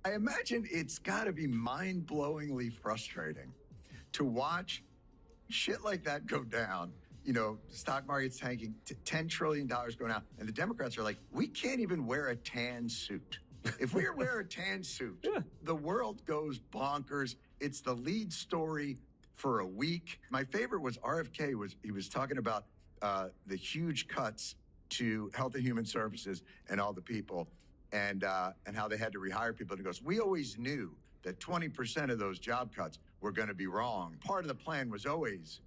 I imagine it's got to be mind-blowingly frustrating to watch shit like that go down. You know, stock market's tanking, $10 trillion going out, and the Democrats are like, we can't even wear a tan suit. If we wear a tan suit, the world goes bonkers. It's the lead story for a week. My favorite was RFK. He was talking about the huge cuts to Health and Human Services and all the people, and how they had to rehire people. And he goes, we always knew that 20% of those job cuts were going to be wrong. Part of the plan was always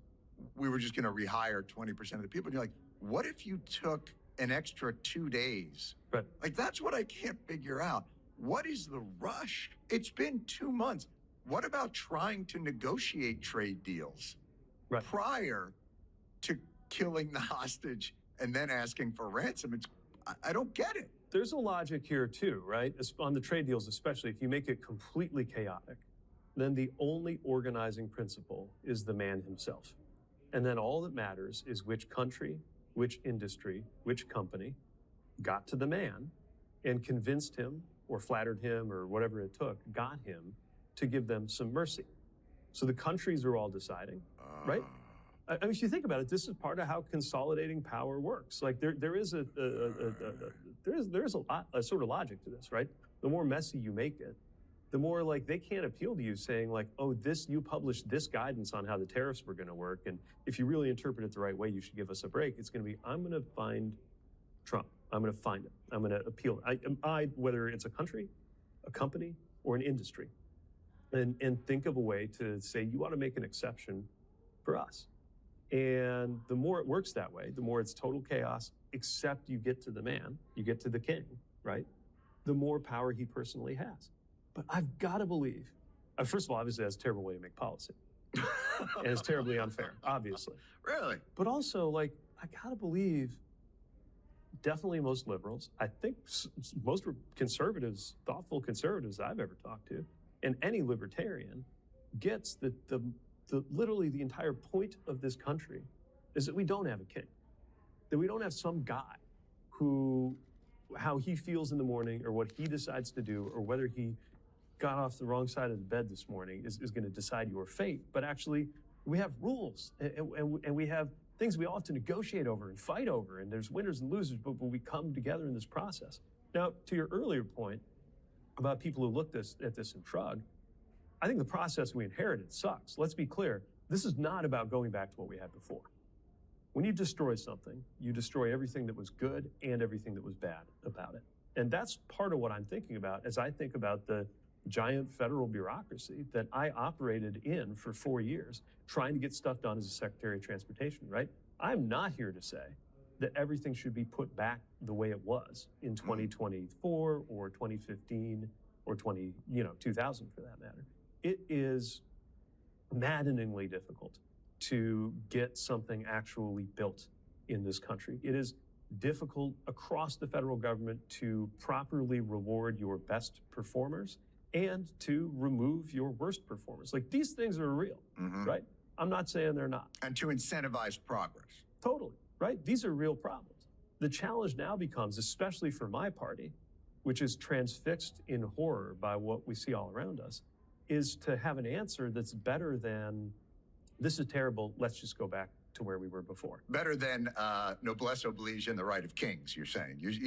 we were just going to rehire 20% of the people. And you're like, what if you took an extra 2 days? Right. Like, that's what I can't figure out. What is the rush? It's been 2 months. What about trying to negotiate trade deals prior to killing the hostage and then asking for ransom? I don't get it. There's a logic here too, right? On the trade deals, especially if you make it completely chaotic, then the only organizing principle is the man himself. And then all that matters is which country, which industry, which company got to the man and convinced him or flattered him or whatever it took, got him to give them some mercy. So the countries are all deciding, right? I mean, if you think about it, this is part of how consolidating power works. Like there is a sort of logic to this, right? The more messy you make it, the more like they can't appeal to you saying like, oh, you published this guidance on how the tariffs were going to work, and if you really interpret it the right way, you should give us a break. It's going to be, I'm going to find Trump. I'm going to find it. I'm going to appeal. Whether it's a country, a company, or an industry, and think of a way to say you ought to make an exception for us. And the more it works that way, the more it's total chaos, except you get to the man, you get to the king, right? The more power he personally has. But I've got to believe, first of all, obviously that's a terrible way to make policy. And it's terribly unfair, obviously. Really? But also, like, I got to believe definitely most liberals, I think most conservatives, thoughtful conservatives I've ever talked to, and any libertarian gets that literally the entire point of this country is that we don't have a king, that we don't have some guy how he feels in the morning or what he decides to do or whether he got off the wrong side of the bed this morning is going to decide your fate. But actually, we have rules and we have things we all have to negotiate over and fight over, and there's winners and losers, but we come together in this process. Now, to your earlier point about people who look at this and shrug, I think the process we inherited sucks. Let's be clear. This is not about going back to what we had before. When you destroy something, you destroy everything that was good and everything that was bad about it. And that's part of what I'm thinking about as I think about the giant federal bureaucracy that I operated in for 4 years, trying to get stuff done as a Secretary of Transportation, right? I'm not here to say that everything should be put back the way it was in 2024 or 2015 or 2000 for that matter. It is maddeningly difficult to get something actually built in this country. It is difficult across the federal government to properly reward your best performers and to remove your worst performers. Like, these things are real, right? I'm not saying they're not. And to incentivize progress. Totally, right? These are real problems. The challenge now becomes, especially for my party, which is transfixed in horror by what we see all around us, is to have an answer that's better than, this is terrible, let's just go back to where we were before. Better than noblesse oblige and the right of kings, you're saying.